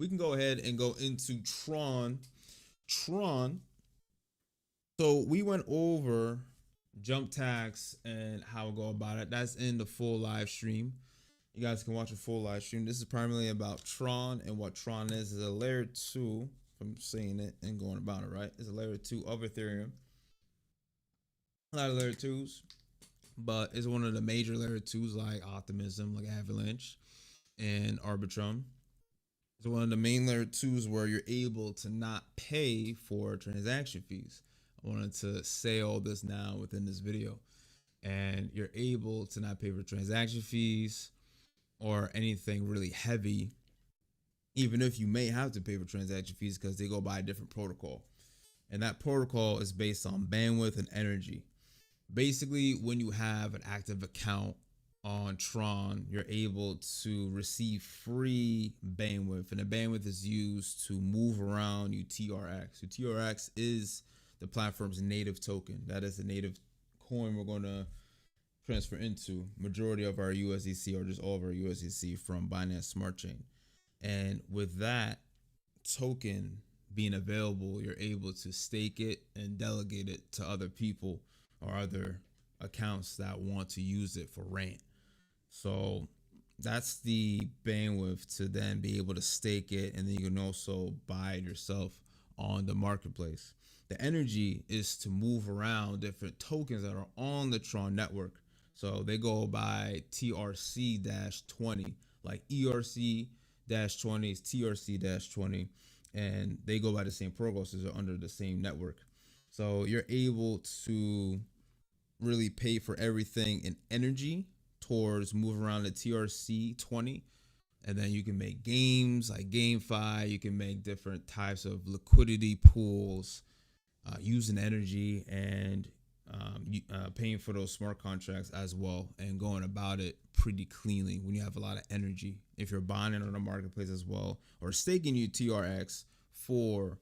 we can go ahead and go into Tron. So we went over jump tax and how to go about it. That's in the full live stream. You guys can watch a full live stream. This is primarily about Tron, and what Tron is a layer 2, from saying it and going about it, right? It's a layer 2 of Ethereum. A lot of layer 2s, but it's one of the major layer 2s like Optimism, like Avalanche, and Arbitrum. It's one of the main layer 2s where you're able to not pay for transaction fees. I wanted to say all this now within this video. And you're able to not pay for transaction fees or anything really heavy, even if you may have to pay for transaction fees because they go by a different protocol. And that protocol is based on bandwidth and energy. Basically, when you have an active account on Tron, you're able to receive free bandwidth, and the bandwidth is used to move around TRX. So TRX is the platform's native token. That is the native coin we're going to transfer into. Majority of our USDC, or just all of our USDC, from Binance Smart Chain. And with that token being available, you're able to stake it and delegate it to other people or other accounts that want to use it for rent. So that's the bandwidth to then be able to stake it, and then you can also buy it yourself on the marketplace. The energy is to move around different tokens that are on the Tron network. So they go by TRC-20, like ERC-20 is TRC-20, and they go by the same protocol, so they're under the same network. So you're able to really pay for everything in energy towards move around the TRC-20, and then you can make games like GameFi. You can make different types of liquidity pools using energy and paying for those smart contracts as well, and going about it pretty cleanly when you have a lot of energy. If you're buying it on the marketplace as well, or staking you TRX for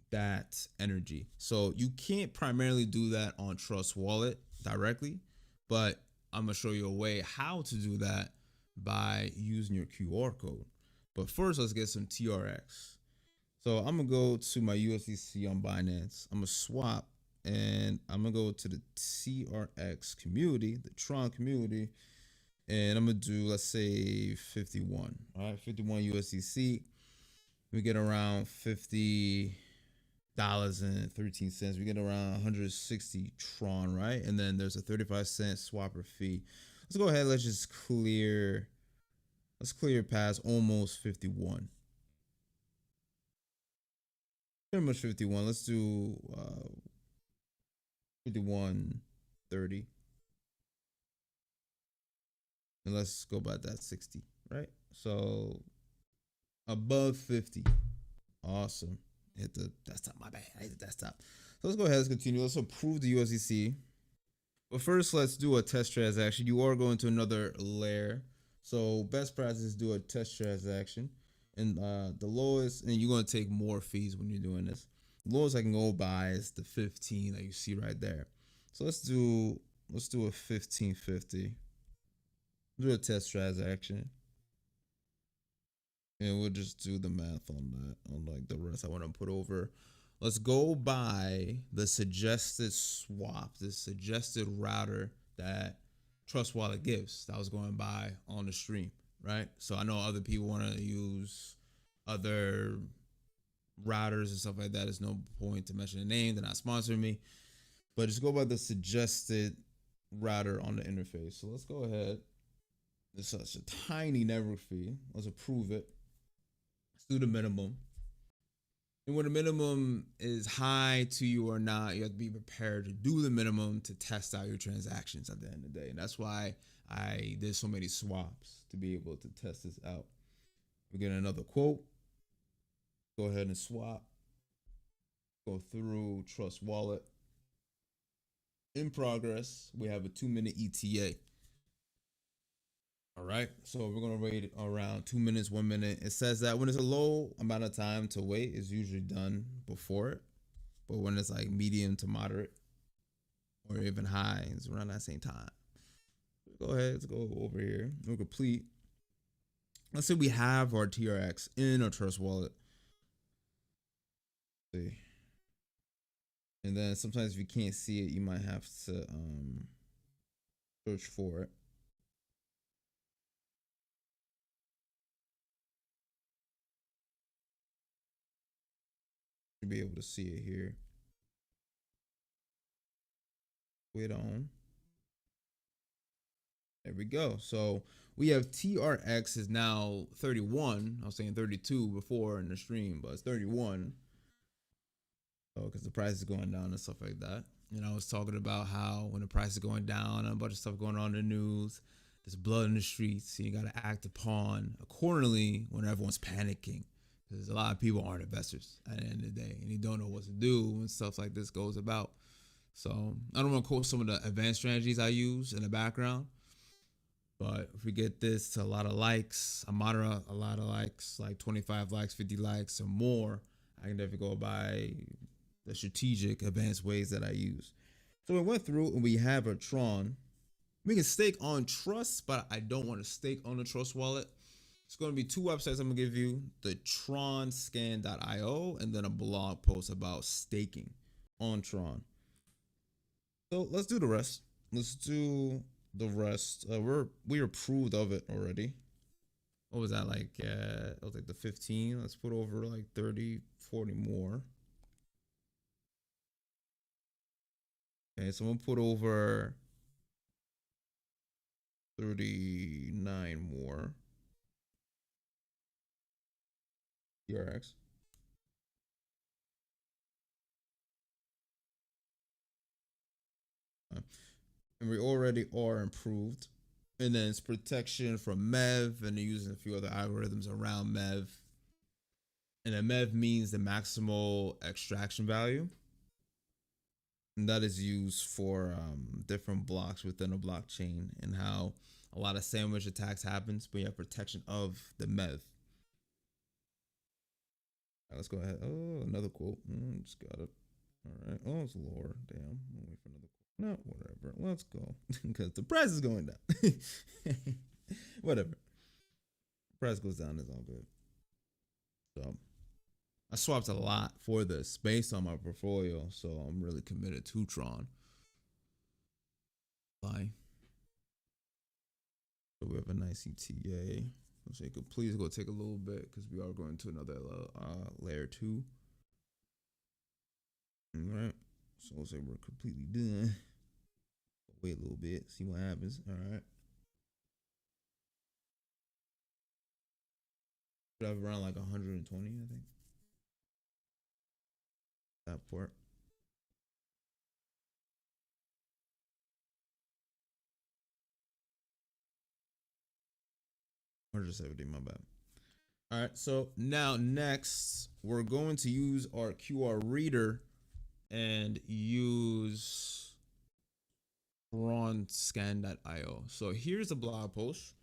that energy. So you can't primarily do that on Trust Wallet directly, but I'm gonna show you a way how to do that by using your QR code. But first, let's get some TRX. So I'm gonna go to my USDC on Binance. I'm gonna swap, and I'm gonna go to the TRX community, the Tron community, and I'm gonna do, let's say, 51. All right, 51 USDC. We get around $50.13. We get around 160 Tron, right? And then there's a 35-cent swapper fee. Let's go ahead. Let's just clear. Let's clear past almost 51. Pretty much 51. Let's do 51.30. And let's go by that 60, right? So above 50. Awesome. Hit the desktop. My bad. I hit the desktop. So let's go ahead. Let's continue. Let's approve the USDC. But first, let's do a test transaction. You are going to another layer. So best practice, do a test transaction. And the lowest, and you're going to take more fees when you're doing this. The lowest I can go by is the 15 that you see right there. So let's do a 1550. Do a test transaction. And we'll just do the math on that, on like the rest I want to put over. Let's go by the suggested swap, the suggested router that Trust Wallet gives that I was going by on the stream, right? So I know other people want to use other routers and stuff like that. There's no point to mention the name. They're not sponsoring me. But just go by the suggested router on the interface. So let's go ahead. It's such a tiny network fee. Let's approve it. Let's do the minimum. And when the minimum is high to you or not, you have to be prepared to do the minimum to test out your transactions at the end of the day. And that's why I did so many swaps, to be able to test this out. We get another quote. Go ahead and swap. Go through Trust Wallet. In progress, we have a 2-minute ETA. All right, so we're gonna wait around 2 minutes, 1 minute. It says that when it's a low amount of time to wait, it's usually done before it. But when it's like medium to moderate or even high, it's around that same time. Go ahead, let's go over here. We'll complete. let's say we have our TRX in our Trust Wallet. Let's see. And then sometimes if you can't see it, you might have to search for it. You'll be able to see it here. Wait on. There we go. So we have TRX is now 31. I was saying 32 before in the stream, but it's 31. So because the price is going down and stuff like that. And I was talking about how when the price is going down and a bunch of stuff going on in the news, there's blood in the streets. So you got to act upon accordingly when everyone's panicking. Because a lot of people aren't investors at the end of the day, and you don't know what to do when stuff like this goes about. So I don't want to quote some of the advanced strategies I use in the background. But if we get this to a lot of likes, a lot of likes, like 25 likes, 50 likes or more, I can definitely go by the strategic advanced ways that I use. So we went through and we have a Tron. We can stake on Trust, but I don't want to stake on the Trust wallet. It's going to be two websites I'm going to give you, the tronscan.io and then a blog post about staking on Tron. So let's do the rest. Let's do the rest. We approved of it already. What was that like? It was like the 15. Let's put over like 30, 40 more. Okay, so we'll put over 39 more. TRX. And we already are improved. And then it's protection from MEV, and they're using a few other algorithms around MEV. And then MEV means the maximal extraction value. And that is used for different blocks within a blockchain and how a lot of sandwich attacks happens, but you have protection of the MEV. Right, let's go ahead. Oh, another quote. Just got it. All right. Oh, it's lower. Damn. I'll wait for another quote. No, whatever. Let's go. Because the price is going down. Whatever. Price goes down, it's all good. So I swapped a lot for this based on my portfolio, so I'm really committed to Tron. Bye. So we have a nice ETA. So you could please go take a little bit because we are going to another layer 2. All right. So we'll say we're completely done. Wait a little bit, see what happens. All right. Should have around like 120, I think. That part. Or just 70, my bad. All right, so now next we're going to use our QR reader and use tronscan.io. So here's a blog post.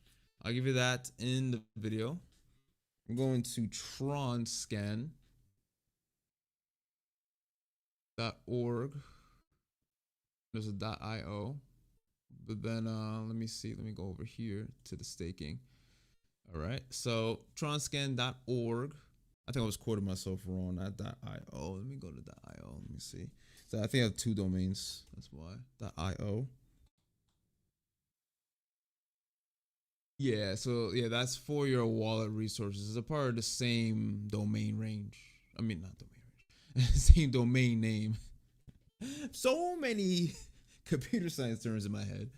I'll give you that in the video. I'm going to tronscan.org. There's a .io, but then let me see. Let me go over here to the staking. All right, so tronscan.org. I think I was quoting myself wrong. Not .io. Let me go to .io. Let me see. So I think I have 2 domains. That's why .io. Yeah. So yeah, that's for your wallet resources. It's a part of the same domain range. I mean, not domain range. Same domain name. So many computer science terms in my head.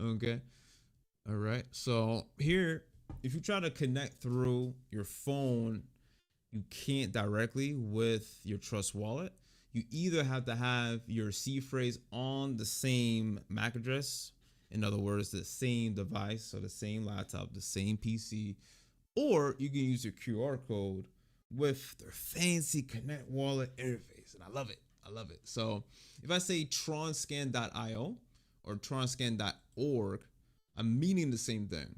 Okay. All right. So here, if you try to connect through your phone, you can't directly with your Trust wallet. You either have to have your seed phrase on the same MAC address, in other words, the same device, so the same laptop, the same PC, or you can use your QR code with their fancy Connect wallet interface. And I love it. I love it. So if I say tronscan.io or tronscan.org, I'm meaning the same thing.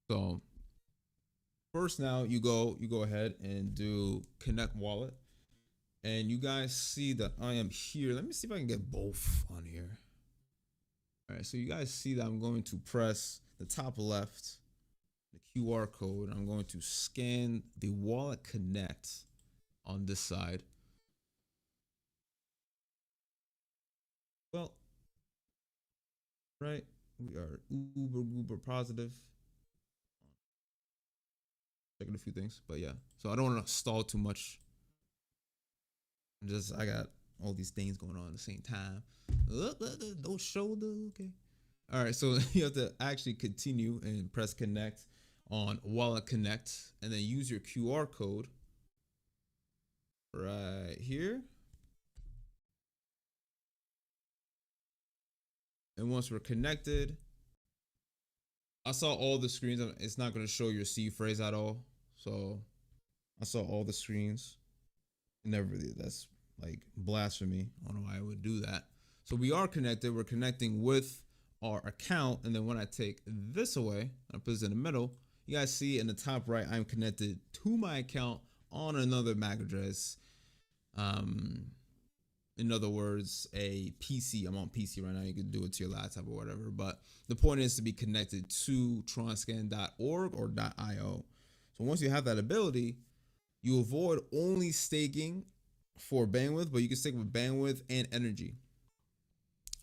So first, now you go ahead and do Connect Wallet, and you guys see that I am here. Let me see if I can get both on here. All right, so you guys see that I'm going to press the top left. the QR code. I'm going to scan the wallet connect on this side. Well, right, we are uber positive. Checking a few things, but yeah. So I don't want to stall too much. I got all these things going on at the same time. No shoulder, okay. All right, so you have to actually continue and press connect on wallet connect, and then use your QR code right here. And once we're connected, I saw all the screens. It's not going to show your C phrase at all. So I saw all the screens. Never really, that's like blasphemy. I don't know why I would do that. So we are connected. We're connecting with our account. And then when I take this away, I put this in the middle, you guys see in the top right, I'm connected to my account on another MAC address. In other words, a PC. I'm on PC right now. You can do it to your laptop or whatever. But the point is to be connected to tronscan.org or .io. So once you have that ability, you avoid only staking for bandwidth, but you can stake with bandwidth and energy.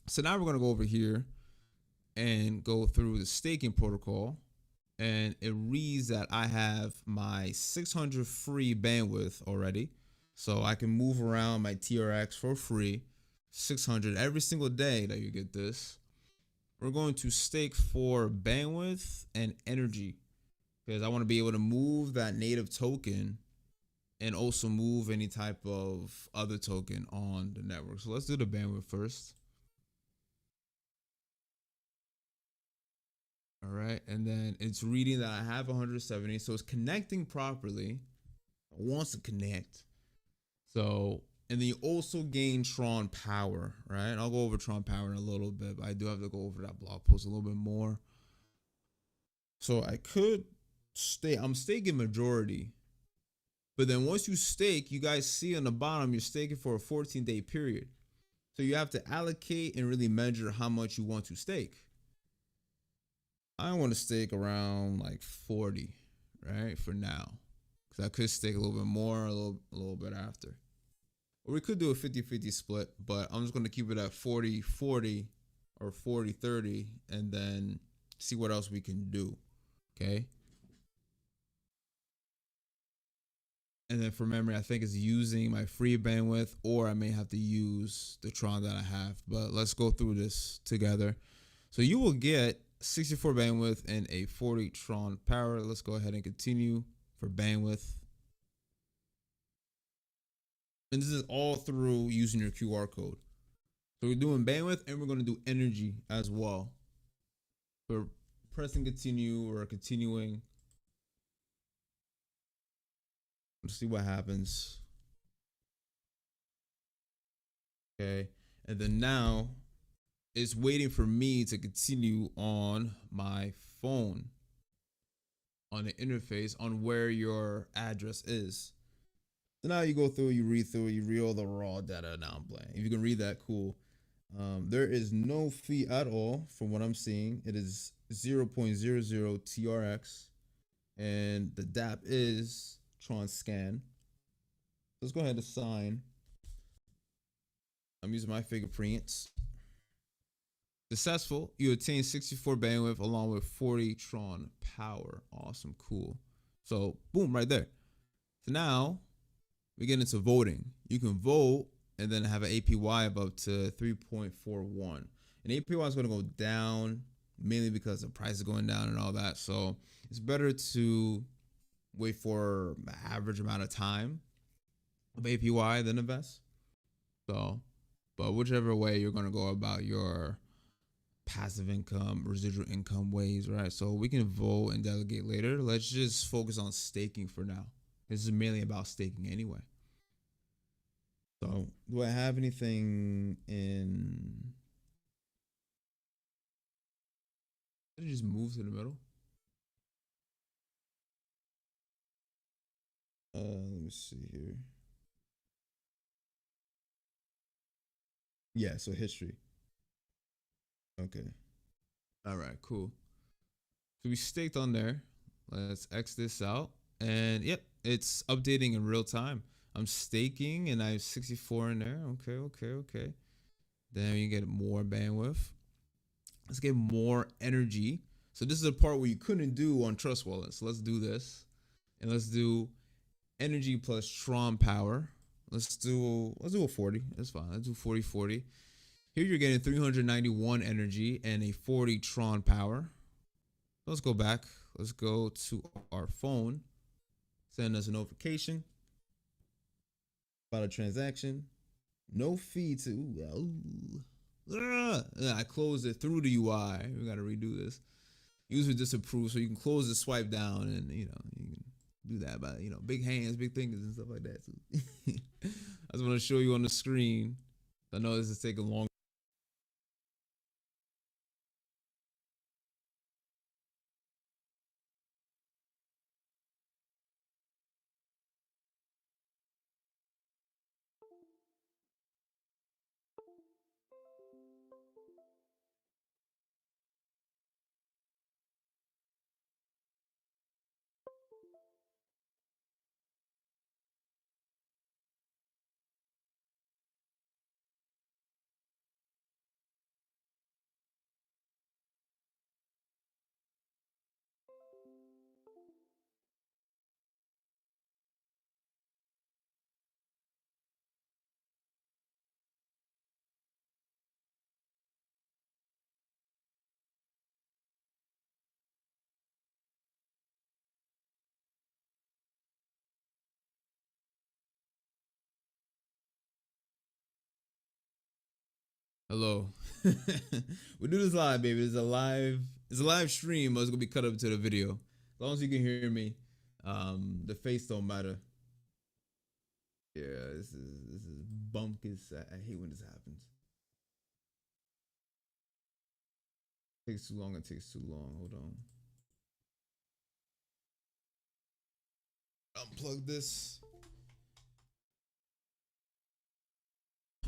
So now we're going to go over here and go through the staking protocol. And it reads that I have my 600 free bandwidth already. So I can move around my TRX for free, 600 every single day that you get this. We're going to stake for bandwidth and energy because I want to be able to move that native token and also move any type of other token on the network. So let's do the bandwidth first. All right, and then it's reading that I have 170, so it's connecting properly. It wants to connect. So, and then you also gain Tron power, right? I'll go over Tron power in a little bit, but I do have to go over that blog post a little bit more. So I could stay, I'm staking majority, but then once you stake, you guys see on the bottom, you're staking for a 14-day period. So you have to allocate and really measure how much you want to stake. I want to stake around like 40, right? For now, because I could stake a little bit more, a little bit after. Or we could do a 50-50 split, but I'm just going to keep it at 40-40 or 40-30 and then see what else we can do, okay? And then for memory, I think it's using my free bandwidth, or I may have to use the Tron that I have, but let's go through this together. So you will get 64 bandwidth and a 40 Tron power. Let's go ahead and continue for bandwidth. And this is all through using your QR code. So we're doing bandwidth and we're going to do energy as well. We're pressing continue or continuing. Let's see what happens. Okay. And then now it's waiting for me to continue on my phone on the interface on where your address is. So now you go through, you read all the raw data. Now I'm playing. If you can read that, cool. There is no fee at all from what I'm seeing. It is 0.00 TRX, and the Dapp is Tron Scan. Let's go ahead and sign. I'm using my fingerprints. Successful. You attain 64 bandwidth along with 40 Tron power. Awesome, cool. So boom, right there. So now we get into voting. You can vote and then have an APY of up to 3.41. And APY is going to go down mainly because the price is going down and all that. So it's better to wait for the average amount of time of APY than invest. So, but whichever way you're going to go about your passive income, residual income ways, right? So we can vote and delegate later. Let's just focus on staking for now. This is mainly about staking anyway. So do I have anything in? Did it just move to the middle? Let me see here. Yeah, so history. Okay. All right, cool. So we staked on there. Let's X this out. And yep, it's updating in real time. I'm staking and I have 64 in there. Okay. Then you get more bandwidth. Let's get more energy. So this is a part where you couldn't do on Trust Wallet. So let's do this. And let's do energy plus Tron power. Let's do a 40. That's fine. Let's do 40. Here you're getting 391 energy and a 40 Tron power. Let's go back. Let's go to our phone. Send us a notification about a transaction. No fee to. I closed it through the UI. We got to redo this. User disapproved, so you can close the swipe down, and you can do that by big hands, big fingers, and stuff like that. So I just want to show you on the screen. I know this is taking long. Hello. We do this live, baby. It's a live stream, but it's gonna be cut up to the video. As long as you can hear me. The face don't matter. Yeah, this is bumpkus. I hate when this happens. It takes too long. Hold on. Unplug this.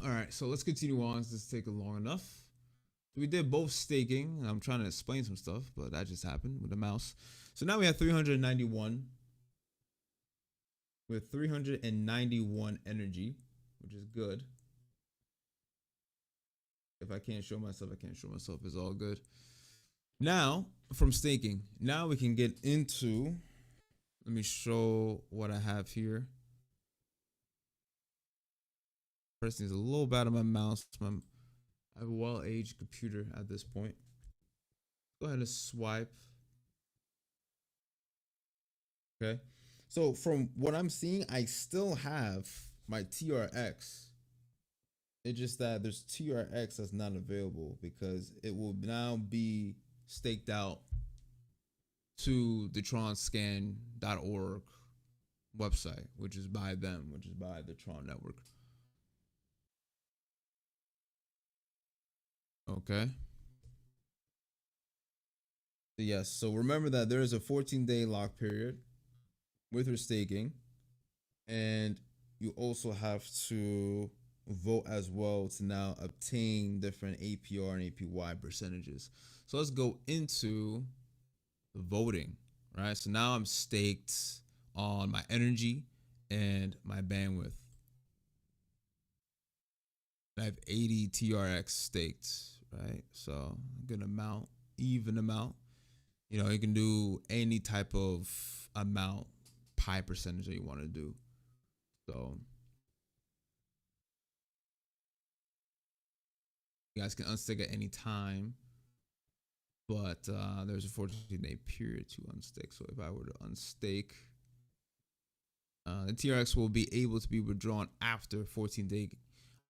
All right, so let's continue on. This is taking long enough. We did both staking. I'm trying to explain some stuff, but that just happened with the mouse. So now we have 391 with 391 energy, which is good. If I can't show myself, I can't show myself. It's all good. Now, from staking, now we can get into, let me show what I have here. Pressing is a little bad on my mouse. I have a well-aged computer at this point. Go ahead and swipe. Okay. So from what I'm seeing, I still have my TRX. It's just that there's TRX that's not available because it will now be staked out to the tronscan.org website, which is by them, which is by the Tron network. Okay. Yes. So remember that there is a 14-day lock period with your staking, and you also have to vote as well to now obtain different APR and APY percentages. So let's go into the voting, right? So now I'm staked on my energy and my bandwidth. I have 80 TRX staked, right? So good amount, even amount. You can do any type of amount, pi percentage that you want to do. So you guys can unstake at any time, but there's a 14-day period to unstake. So if I were to unstake, the TRX will be able to be withdrawn after 14-day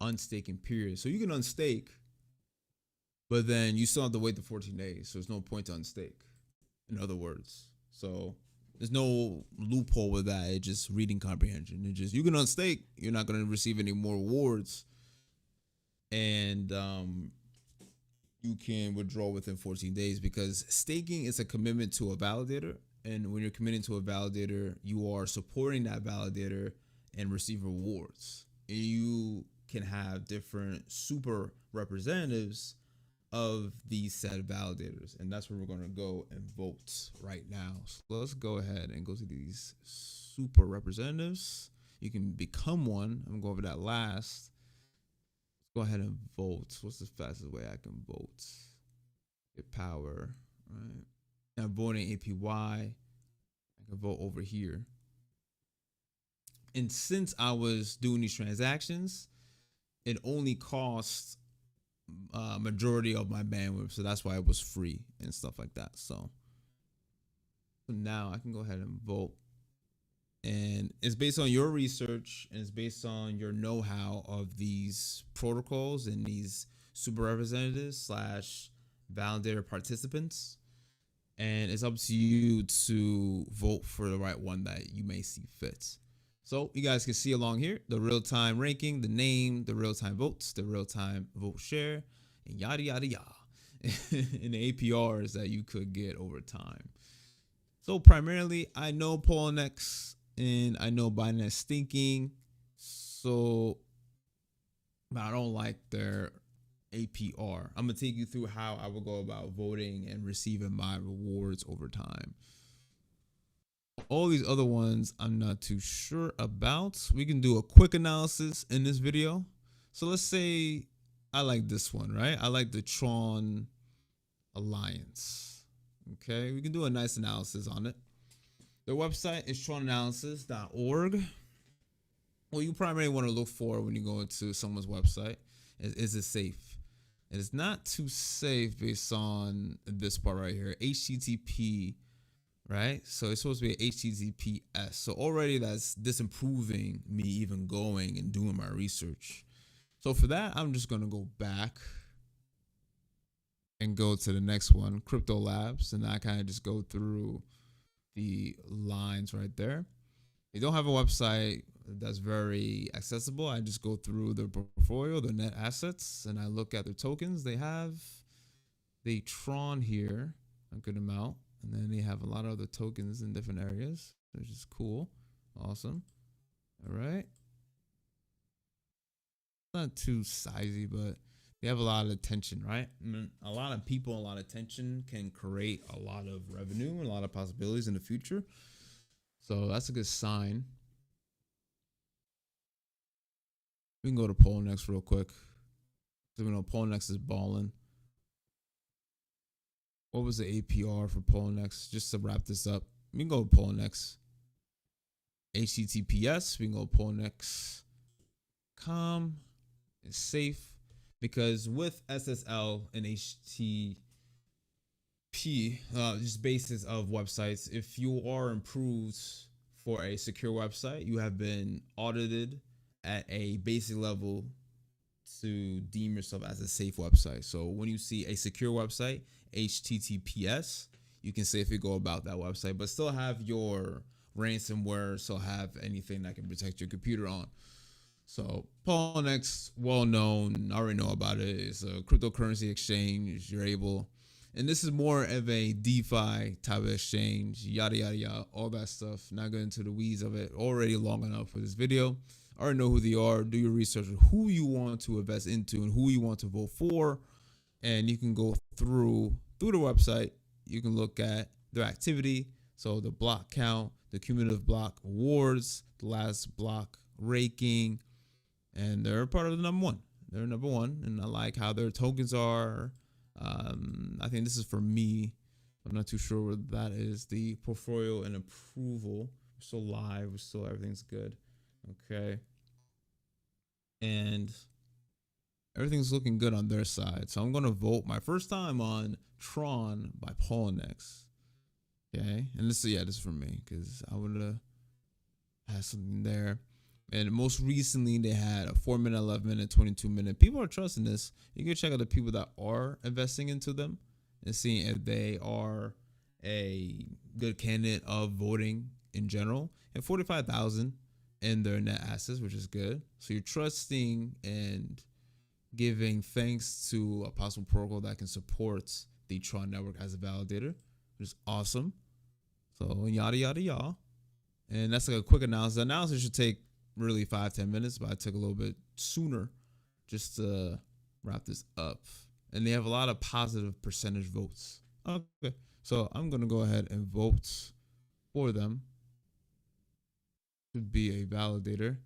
unstaking period. So you can unstake, but then you still have to wait the 14 days. So there's no point to unstake, in other words. So there's no loophole with that. It's just reading comprehension. It's just, you can unstake, you're not going to receive any more rewards, and you can withdraw within 14 days because staking is a commitment to a validator. And when you're committing to a validator, you are supporting that validator and receive rewards. And you can have different super representatives of these said validators, and that's where we're going to go and vote right now. So let's go ahead and go to these super representatives. You can become one. I'm going to go over that last. Let's go ahead and vote. What's the fastest way I can vote? Get power, right? Now voting APY, I can vote over here. And since I was doing these transactions, it only cost majority of my bandwidth, so that's why it was free and stuff like that. So now I can go ahead and vote, and it's based on your research and it's based on your know-how of these protocols and these super representatives slash validator participants, and it's up to you to vote for the right one that you may see fit. So you guys can see along here the real-time ranking, the name, the real-time votes, the real-time vote share, and yada yada yada, and the APRs that you could get over time. So primarily, I know Poloniex and I know Binance stinking, so but I don't like their APR. I'm gonna take you through how I will go about voting and receiving my rewards over time. All these other ones I'm not too sure about. We can do a quick analysis in this video. So let's say I like this one, right? I like the Tron Alliance. Okay, we can do a nice analysis on it. Their website is tronanalysis.org. What you primarily want to look for when you go into someone's website is it safe? It is not too safe based on this part right here, HTTP. Right? So it's supposed to be a HTTPS. So already that's disimproving me even going and doing my research. So for that, I'm just going to go back and go to the next one, Crypto Labs. And I kind of just go through the lines right there. They don't have a website that's very accessible. I just go through their portfolio, their net assets, and I look at their tokens. They have the Tron here, a good amount. And then they have a lot of other tokens in different areas, which is cool. Awesome. All right. Not too sizey, but they have a lot of attention, right? I mean, a lot of people, a lot of attention can create a lot of revenue and a lot of possibilities in the future. So that's a good sign. We can go to Poloniex real quick. So we know Poloniex is balling. What was the APR for Poloniex? Just to wrap this up, we can go with Poloniex. HTTPS, we can go Poloniex.com. It's safe because with SSL and HTTP, just basis of websites, if you are improved for a secure website, you have been audited at a basic level to deem yourself as a safe website. So when you see a secure website, HTTPS, you can safely go about that website, but still have your ransomware, still have anything that can protect your computer on. So Poloniex, well known, I already know about it. It's a cryptocurrency exchange. You're able, and this is more of a DeFi type of exchange, yada yada yada, all that stuff. Not going into the weeds of it already long enough for this video. I already know who they are. Do your research on who you want to invest into and who you want to vote for. And you can go through the website. You can look at their activity. So the block count, the cumulative block awards, the last block ranking, and they're part of the number one. They're number one, and I like how their tokens are. I think this is for me. I'm not too sure what that is. The portfolio and approval. We're still live. We're still, everything's good. Okay. And everything's looking good on their side. So I'm going to vote my first time on Tron by Poloniex. Okay. And this is for me because I would have had something there. And most recently, they had a 4-minute, 11-minute, 22-minute. People are trusting this. You can check out the people that are investing into them and seeing if they are a good candidate of voting in general. And 45,000 in their net assets, which is good. So you're trusting and giving thanks to a possible protocol that can support the Tron network as a validator, which is awesome. So yada yada yada. And that's like a quick analysis. The analysis should take really 5-10 minutes, but I took a little bit sooner just to wrap this up. and they have a lot of positive percentage votes. Okay, so I'm gonna go ahead and vote for them to be a validator.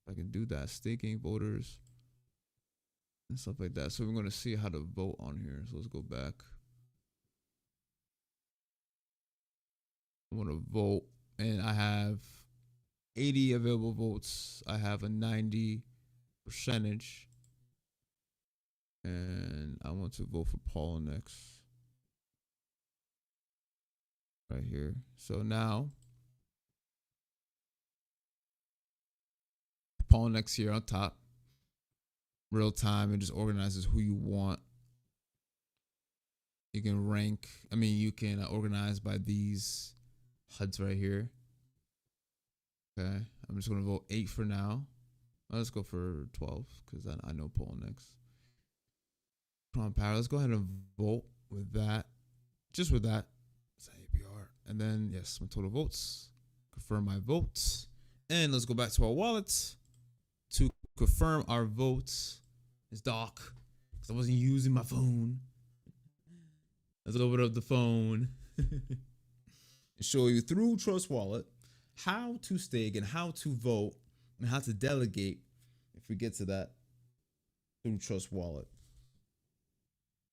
I can do that, staking voters and stuff like that. So we're gonna see how to vote on here. So let's go back. I want to vote, and I have 80 available votes. I have a 90 percentage, and I want to vote for Paul next right here. So now Paul next here on top, real time. It just organizes who you want. You can rank, you can organize by these HUDs right here. Okay, I'm just gonna vote 8 for now. Let's go for 12 because I know Paul next. Tron Power. Let's go ahead and vote with that. Just with that. It's APR. And then yes, my total votes. Confirm my votes. And let's go back to our wallet to confirm our votes. It's dark because I wasn't using my phone. Let's open up the phone and show you through Trust Wallet how to stake and how to vote and how to delegate, if we get to that, through Trust Wallet.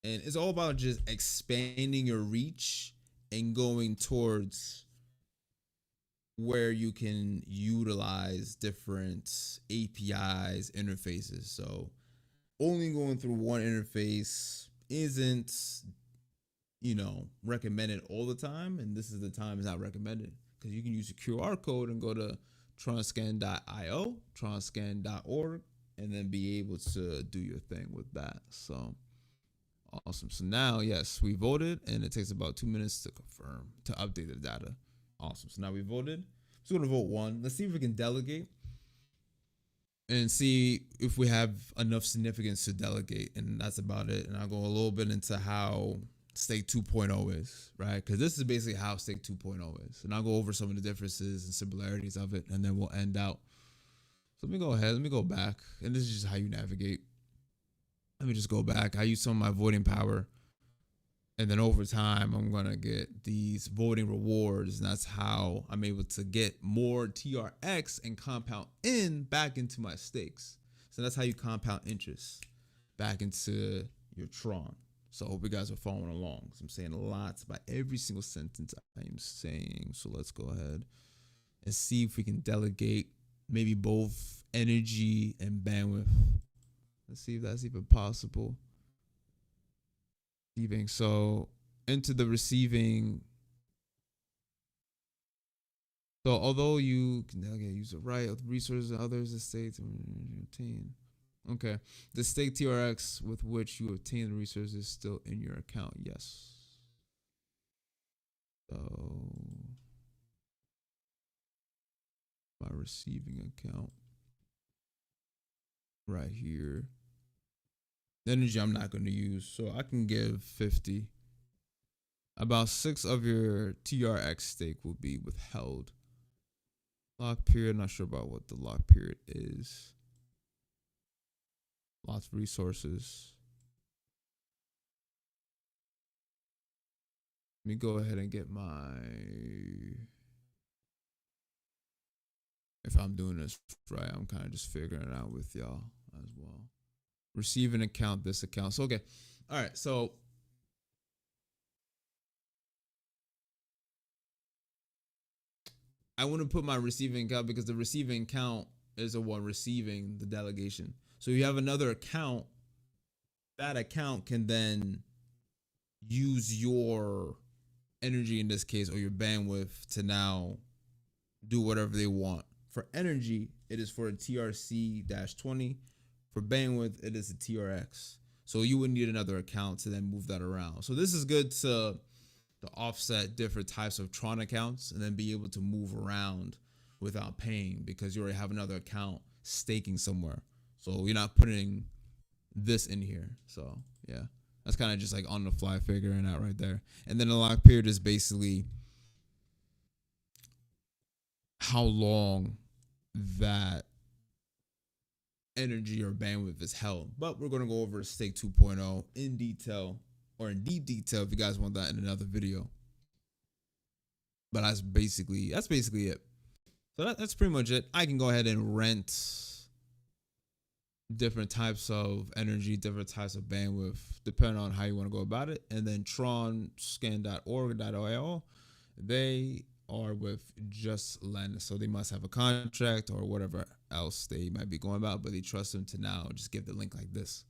And it's all about just expanding your reach and going towards where you can utilize different APIs, interfaces. So only going through one interface isn't, recommended all the time. And this is the time it's not recommended, because you can use a QR code and go to tronscan.io, tronscan.org, and then be able to do your thing with that. So awesome. So now, yes, we voted, and it takes about 2 minutes to confirm, to update the data. Awesome. So now we voted. So we're going to vote 1. Let's see if we can delegate and see if we have enough significance to delegate. And that's about it. And I'll go a little bit into how Stake 2.0 is, right? Because this is basically how Stake 2.0 is. And I'll go over some of the differences and similarities of it, and then we'll end out. So let me go ahead. Let me go back. And this is just how you navigate. Let me just go back. I use some of my voting power. And then over time, I'm going to get these voting rewards. And that's how I'm able to get more TRX and compound back into my stakes. So that's how you compound interest back into your Tron. So I hope you guys are following along. So I'm saying lots by every single sentence I am saying. So let's go ahead and see if we can delegate maybe both energy and bandwidth. Let's see if that's even possible. Receiving. So into the receiving. So although you can delegate, use the right of resources and others, the state to obtain. Okay. The stake TRX with which you obtain the resources is still in your account. Yes. So my receiving account right here. The energy I'm not going to use, so I can give 50. About 6 of your TRX stake will be withheld. Lock period, not sure about what the lock period is. Lots of resources. Let me go ahead and get my, if I'm doing this right, I'm kind of just figuring it out with y'all as well. Receive an account, this account. So, okay. All right. So I want to put my receiving account because the receiving account is the one receiving the delegation. So you have another account. That account can then use your energy in this case, or your bandwidth, to now do whatever they want. For energy, it is for a TRC-20. For bandwidth, it is a TRX. So you would need another account to then move that around. So this is good to offset different types of Tron accounts and then be able to move around without paying, because you already have another account staking somewhere. So you're not putting this in here. So yeah, that's kind of just like on the fly figuring out right there. And then the lock period is basically how long that energy or bandwidth is held. But we're going to go over Stake 2.0 in detail, or in deep detail if you guys want that in another video. But that's basically it. So that's pretty much it. I can go ahead and rent different types of energy, different types of bandwidth, depending on how you want to go about it. And then tronscan.org.io, they are with just Len, so they must have a contract or whatever else they might be going about, but they trust them to now just give the link like this.